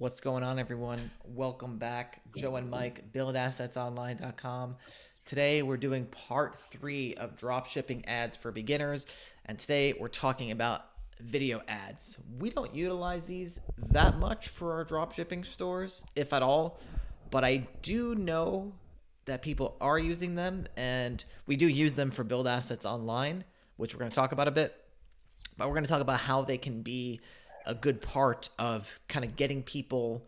What's going on, everyone? Welcome back. Joe and Mike, buildassetsonline.com. Today, we're doing part three of dropshipping ads for beginners. And today, we're talking about video ads. We don't utilize these that much for our dropshipping stores, if at all. But I do know that people are using them, and we do use them for Build Assets Online, which we're going to talk about a bit. But we're going to talk about how they can be a good part of kind of getting people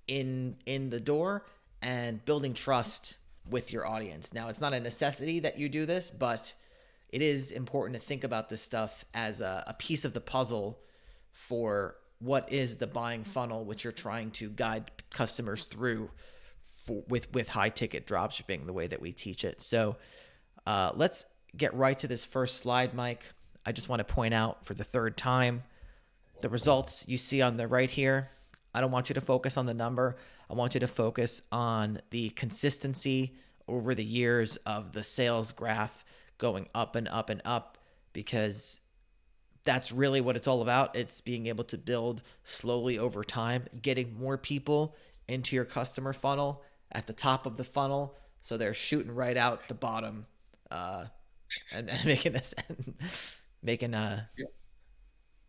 in the door and building trust with your audience. Now, it's not a necessity that you do this, but it is important to think about this stuff as a piece of the puzzle for what is the buying funnel which you're trying to guide customers through with high ticket dropshipping the way that we teach it. So let's get right to this first slide, Mike. I just want to point out for the third time the results you see on the right here. I don't want you to focus on the number. I want you to focus on the consistency over the years of the sales graph going up and up and up, because that's really what it's all about. It's being able to build slowly over time, getting more people into your customer funnel at the top of the funnel, so they're shooting right out the bottom, and making us making a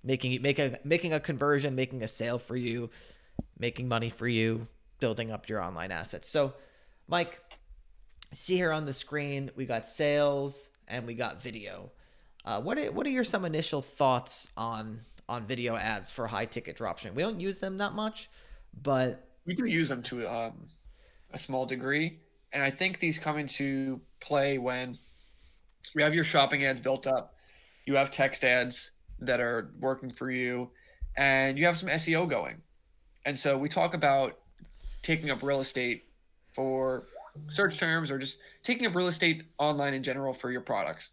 making a conversion, making a sale for you, making money for you, building up your online assets. So, Mike, see here on the screen, we got sales and we got video. What are your some initial thoughts on video ads for high ticket dropshipping? We don't use them that much, but We do use them to a small degree, and I think these come into play when you have your shopping ads built up, you have text ads that are working for you, and you have some SEO going. And so we talk about taking up real estate for search terms or just taking up real estate online in general for your products.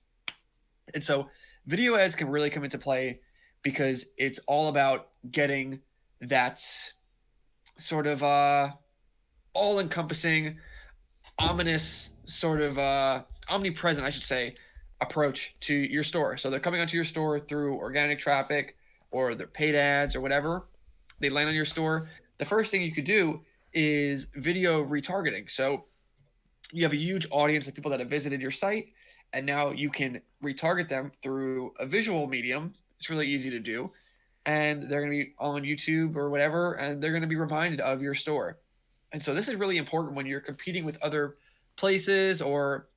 And so video ads can really come into play because it's all about getting that sort of all encompassing, ominous, sort of omnipresent, I should say, approach to your store. So they're coming onto your store through organic traffic or their paid ads or whatever. They land on your store. The first thing you could do is video retargeting. So you have a huge audience of people that have visited your site, and now you can retarget them through a visual medium. It's really easy to do. And they're going to be on YouTube or whatever, and they're going to be reminded of your store. And so this is really important when you're competing with other places, or,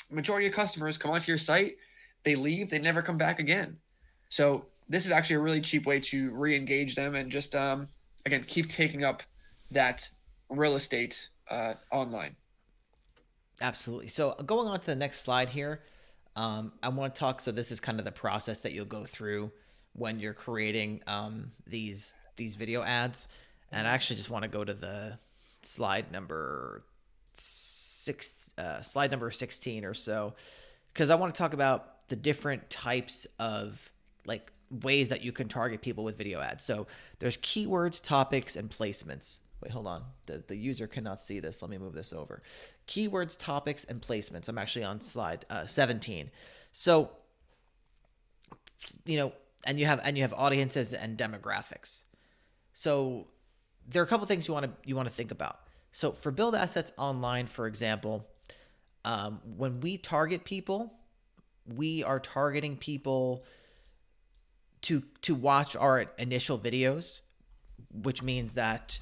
majority of customers come onto your site, they leave, they never come back again. So this is actually a really cheap way to re-engage them and just, again, keep taking up that real estate online. absolutely. So going on to the next slide here, I want to talk. So this is kind of the process that you'll go through when you're creating these video ads. And I actually just want to go to the slide number slide number 16 or so, because I want to talk about the different types of like ways that you can target people with video ads. So there's keywords, topics, and placements. Wait, hold on. The user cannot see this. Let me move this over. Keywords, topics, and placements. I'm actually on slide 17. So, and you have audiences and demographics. So there are a couple things you want to think about. So for Build Assets Online, for example, when we target people, we are targeting people to watch our initial videos, which means that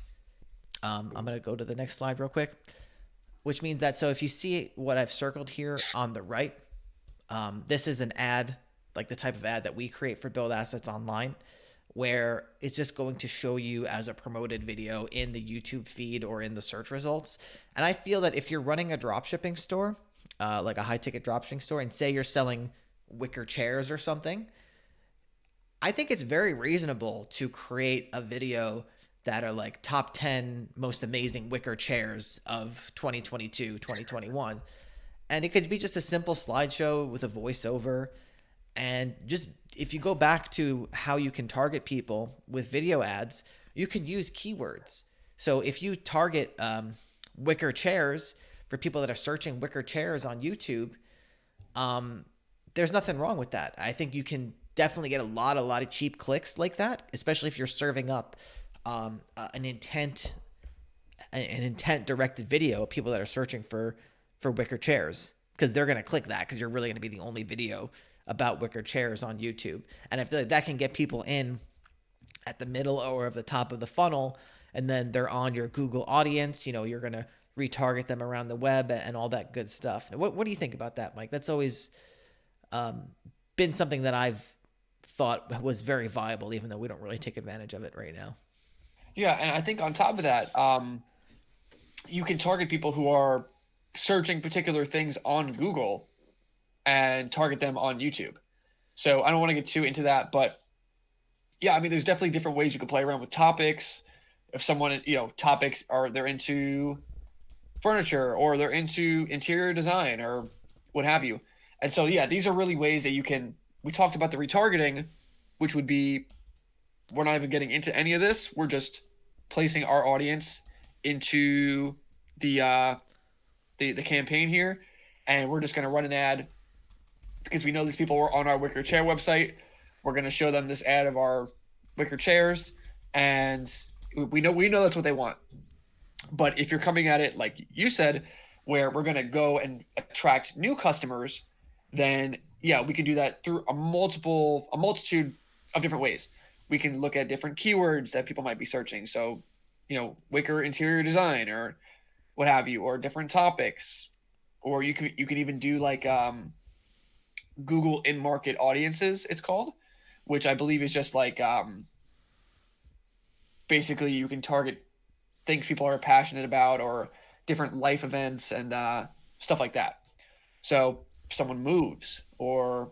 I'm going to go to the next slide real quick, which means that, so if you see what I've circled here on the right, this is an ad, like the type of ad that we create for Build Assets Online, where it's just going to show you as a promoted video in the YouTube feed or in the search results. And I feel that if you're running a dropshipping store, like a high ticket dropshipping store, and say you're selling wicker chairs or something, I think it's very reasonable to create a video that are like top 10 most amazing wicker chairs of 2022, 2021. And it could be just a simple slideshow with a voiceover. And just if you go back to how you can target people with video ads, you can use keywords. So if you target wicker chairs for people that are searching wicker chairs on YouTube, there's nothing wrong with that. I think you can definitely get a lot of cheap clicks like that, especially if you're serving up an intent directed video of people that are searching for wicker chairs, because they're going to click that because you're really going to be the only video about wicker chairs on YouTube. And I feel like that can get people in at the middle or of the top of the funnel, and then they're on your Google audience. You're going to retarget them around the web and all that good stuff. What do you think about that, Mike? That's always been something that I've thought was very viable, even though we don't really take advantage of it right now. Yeah, and I think on top of that, you can target people who are searching particular things on Google and target them on YouTube. So I don't want to get too into that, but yeah, I mean, there's definitely different ways you can play around with topics. If someone, topics are they're into furniture or they're into interior design or what have you. And so, yeah, these are really ways that you can. We talked about the retargeting, which would be we're not even getting into any of this. We're just placing our audience into the campaign here, and we're just going to run an ad because we know these people were on our wicker chair website. We're going to show them this ad of our wicker chairs, and we know that's what they want. But if you're coming at it like you said, where we're going to go and attract new customers, then yeah, we can do that through a multitude of different ways. We can look at different keywords that people might be searching. So, wicker interior design or what have you, or different topics, or you can even do like Google in market audiences. It's called, which I believe is just like basically you can target things people are passionate about or different life events and stuff like that. So if someone moves or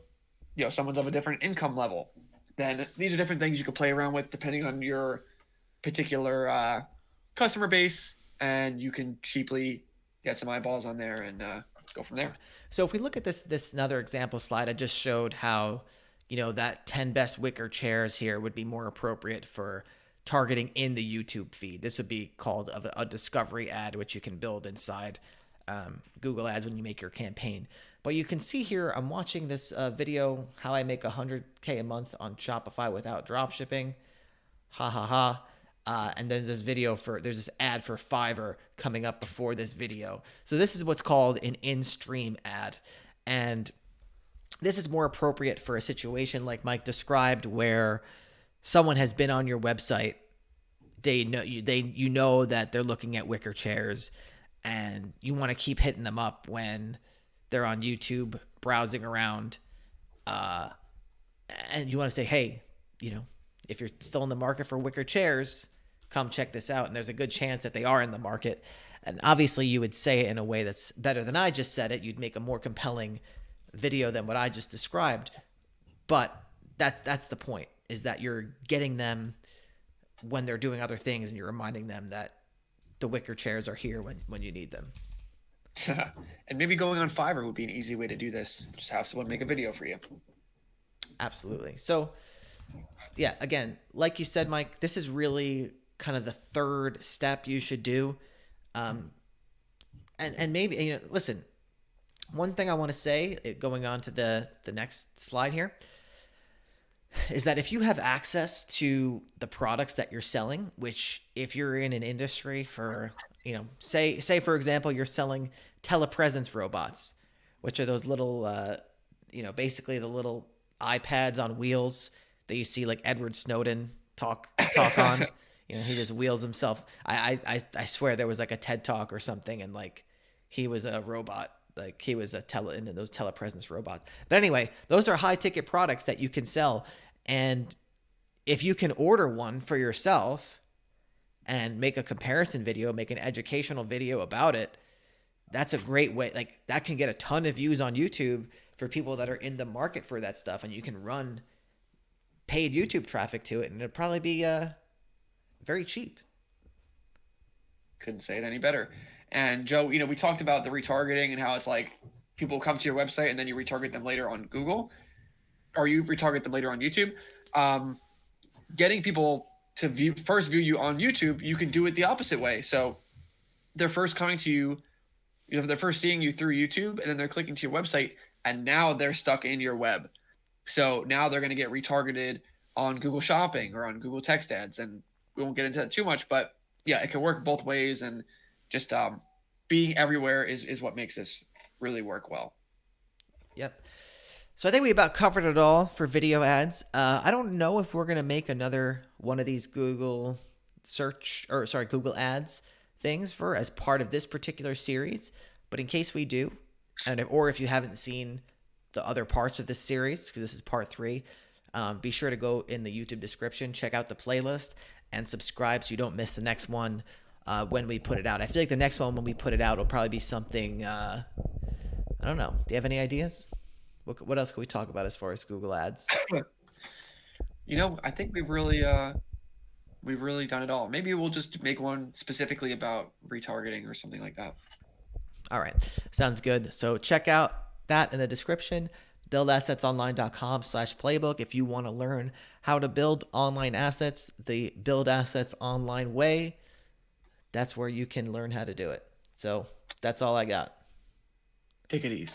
someone's of a different income level, then these are different things you can play around with depending on your particular customer base, and you can cheaply get some eyeballs on there and go from there. So if we look at this another example slide, I just showed how that 10 best wicker chairs here would be more appropriate for targeting in the YouTube feed. This would be called a discovery ad, which you can build inside Google Ads when you make your campaign. But you can see here, I'm watching this video, how I make 100K a month on Shopify without drop shipping. Ha ha ha. And there's this ad for Fiverr coming up before this video. So this is what's called an in-stream ad. And this is more appropriate for a situation like Mike described, where someone has been on your website. They know that they're looking at wicker chairs, and you want to keep hitting them up when they're on YouTube browsing around. And you want to say, hey, if you're still in the market for wicker chairs, come check this out. And there's a good chance that they are in the market. And obviously you would say it in a way that's better than I just said it. You'd make a more compelling video than what I just described. But that's the point, is that you're getting them when they're doing other things, and you're reminding them that the wicker chairs are here when you need them. And maybe going on Fiverr would be an easy way to do this. Just have someone make a video for you. Absolutely. So yeah, again, like you said, Mike, this is really kind of the third step you should do. And maybe, listen, one thing I want to say, going on to the next slide here, is that if you have access to the products that you're selling, which if you're in an industry for, say for example, you're selling telepresence robots, which are those little, basically the little iPads on wheels that you see like Edward Snowden talk on. He just wheels himself. I swear there was like a TED Talk or something, and like he was a robot. Like he was into those telepresence robots. But anyway, those are high ticket products that you can sell. And if you can order one for yourself and make a comparison video, make an educational video about it, that's a great way. Like that can get a ton of views on YouTube for people that are in the market for that stuff. And you can run paid YouTube traffic to it, and it'd probably be very cheap. Couldn't say it any better. And Joe, we talked about the retargeting and how it's like people come to your website and then you retarget them later on Google, or you retarget them later on YouTube. Getting people to first view you on YouTube, you can do it the opposite way. So they're first coming to you, they're first seeing you through YouTube, and then they're clicking to your website, and now they're stuck in your web. So now they're going to get retargeted on Google Shopping or on Google Text Ads, and we won't get into that too much, but yeah, it can work both ways, and just being everywhere is what makes this really work well. Yep. So I think we about covered it all for video ads. I don't know if we're gonna make another one of these Google Ads things for as part of this particular series. But in case we do, or if you haven't seen the other parts of this series, because this is part 3, be sure to go in the YouTube description, check out the playlist, and subscribe so you don't miss the next one when we put it out. I feel like the next one when we put it out will probably be something. I don't know. Do you have any ideas? What else can we talk about as far as Google Ads? I think we've really done it all. Maybe we'll just make one specifically about retargeting or something like that. All right. Sounds good. So check out that in the description. buildassetsonline.com/playbook if you want to learn how to build online assets the Build Assets Online way. That's where you can learn how to do it. So that's all I got. Take it easy.